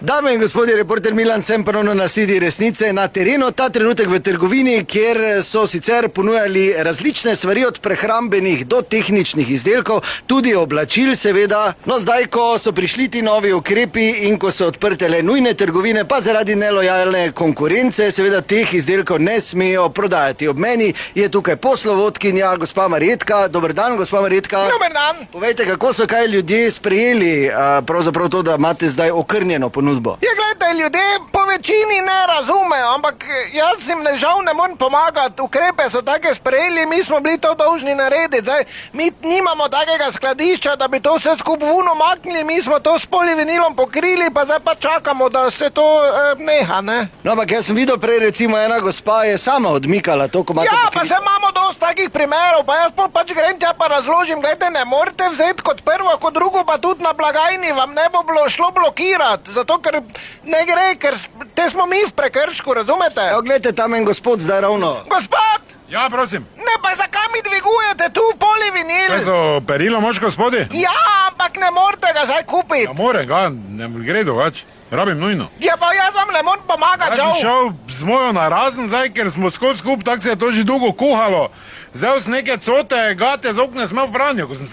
Dame in gospodje, reporter Milan sem ponovno na sledi resnice na terenu, ta trenutek v trgovini, kjer so sicer ponujali različne stvari od prehrambenih do tehničnih izdelkov, tudi oblačil seveda. No zdaj, ko so prišli ti novi ukrepi in ko so odprte le nujne trgovine, pa zaradi nelojalne konkurence seveda teh izdelkov ne smejo prodajati. Ob meni je tukaj poslovodkinja, gospa Marjetka. Dober dan, gospa Marjetka. Dober dan. Povejte, kako so kaj ljudje sprejeli pravzaprav to, da imate zdaj okrnjeno ponudbo? Ja, gledajte, ljudje po večini ne razumejo, ampak jaz jim žal ne morem pomagati. Ukrepe so take sprejeli, mi smo bili to dolžni narediti. Zdaj, mi nimamo takega skladišča, da bi to vse skupaj vuno maknili, mi smo to s polivinilom pokrili, pa zdaj pa čakamo, da se to neha, ne? No, ampak jaz sem videl prej, recimo ena gospa je sama odmikala to, ko imate Ja, pokrito. pa se imamo dosti takih primerov, pa jaz pač grem tja pa razložim, gledajte, ne morete vzeti kot prvo, kot drugo, pa tudi na blagajni vam ne bo šlo blokirati, zato ker ne gre, ker te smo mi v prekršku, razumete? Evo, gledajte, tam en gospod zdaj ravno. Gospod! Ja, prosim. Ne, pa zakaj mi dvigujete tu polivinil? Kaj so perilo moč, gospodi? Ja, ampak ne morete ga zdaj kupiti. Ja, morem ga, ne gre drugače. Rabim nujno. Ja, pa jaz vam ne morem pomagati, Jaz sem žal. šel z mojo narazen zdaj, ker smo skozi skup, tako se je to že dolgo kuhalo. Vzel sem neke cote, gate z okna smel v branju, ko sem s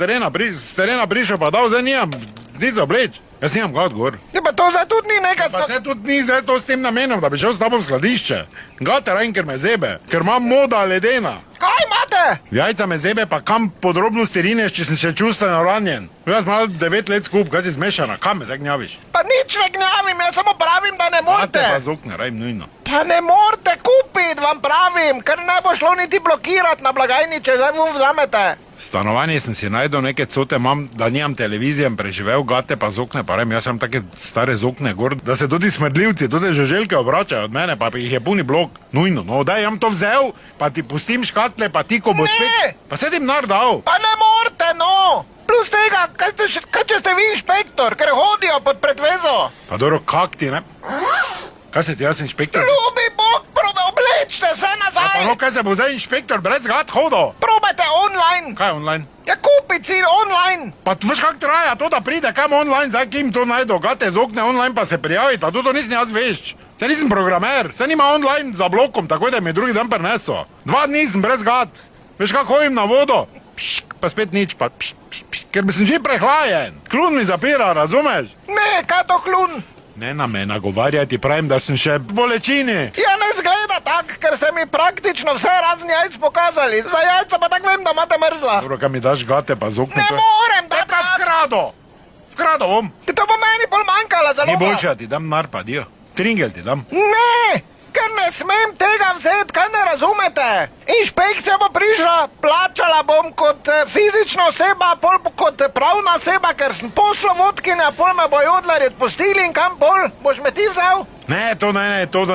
terena prišel, pa dal, zdaj nimam, ni za obleč. Jaz nimam gat gor. Ja, pa to zdaj tudi ni nekaj Pa se tudi ni zdaj to s tem namenom, da bi šel s tabo v skladišče. Gate rajem, ker me zebe, ker imam moda ledena. Kaj imate? Jajca me zebe, pa kam podrobnosti rineš, če sem še čustveno ranjen. Jaz imam 9 let skup, kaj si zmešana, kam me zdaj gnjaviš? Pa nič ne gnjavim, jaz samo pravim, da ne Gate morete. pa z okna, rajem nujno. Pa ne morete kupiti, vam pravim, ker ne bo šlo niti blokirati na blagajni, če zdaj vam vzamete. Stanovanje sem si najdel neke cote, imam, da nimam televizije, preživel, gate pa z okne, pa rem, jaz sem take stare z okne gor, da se tudi smrdljivci, tudi žuželke obračajo od mene, pa jih je puni blok. Nujno, no, daj, jam to vzel, pa ti pustim škatle, pa ti, ko bo Ne! spet... Pa se ti nar dal. Pa ne morete, no! Plus tega, kaj če ste vi inšpektor, ker hodijo pod pretvezo? Pa dobro, kak ti, ne? Kaj se ti, jaz sem inšpektor? Ljubi Bog, oblečte se Pa nazaj! no, kaj se bo zdaj inšpektor brez gat hodo? Probajte online! Kaj online? Ja, kupiti si online! Pa veš, kak traja to, da pride, kam online, zdaj kim to najdo, gate z okne online pa se prijavi, pa to nisem jaz vešč. Saj nisem programer, saj nima online za blokom, tako da mi drugi dan prineso. 2 dni sem brez gat. Veš, kak hodim na vodo? Pšk, pa spet nič, pa pšk, pšk, pšk, ker bi sem že prehlajen. Klun mi zapira, razumeš? Ne, kaj to klun? Ne na me nagovarjati, pravim, da sem še v bolečini. Ja, ne zgleda tak, ker ste mi praktično vse razen jajc pokazali. Za jajca pa tak vem, da imate mrzla. Dobro, kaj mi daš gate pa z okne? Ne morem, da Pa vkrado! Vkrado bom. To bo meni bolj manjkala zelo. Ni boljše, da ti dam nar pa dio. Tringel ti dam. Ne, ker ne smem tega vzeti, kaj ne razumete. Inšpekcija bo prišla, plačala bom kot fizična oseba, pol kot pravna oseba, ker sem poslovodkinja, pol me bojo odlarji odpustili in kam pol, boš me ti vzel? Ne,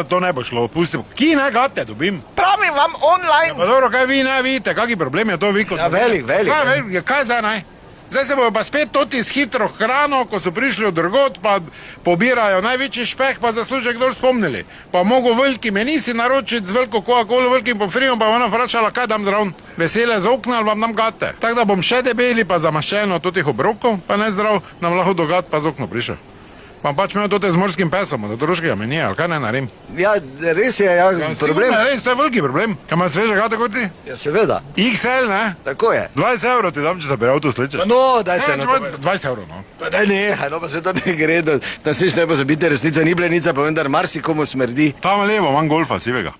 to ne bo šlo, pustim. Ki ne gate dobim? Pravim vam online. Pa dobro, kaj vi ne vidite, kaki problem je to vi kot... Ja, velik. Kaj zdaj naj? Zdaj se bojo pa spet toti s hitro hrano, ko so prišli od drugod, pa pobirajo največji špeh, pa zaslužek dol spomnili. Pa mogo veliki meni si naročiti z veliko Coca-Cola, velikim pomfrijom, pa ona vračala, kaj dam zraven. Vesele z okna ali vam dam gate. Tako da bom še debeli, pa zamaščeno totih obrokov, pa ne zdrav, nam lahko do gat pa z okno prišel. Pa pač imel tote z morskim pesom, da družkega meni, ali kaj ne naredim? Ja, res je, ja, problem. Sigurno, res, to je veliki problem. Kaj imaš sveže gate kot ti? Ja, seveda, XL, ne? tako je. 20 evrov ti dam, če se pri avtu slečeš. Pa no, dajte, no. 20 evrov, no. Pa daj nehaj, no pa se to ne gre, da se ne pozabite, resnica ni blenica, pa vendar marsikomu smrdi. Tam levo, manj golfa sivega.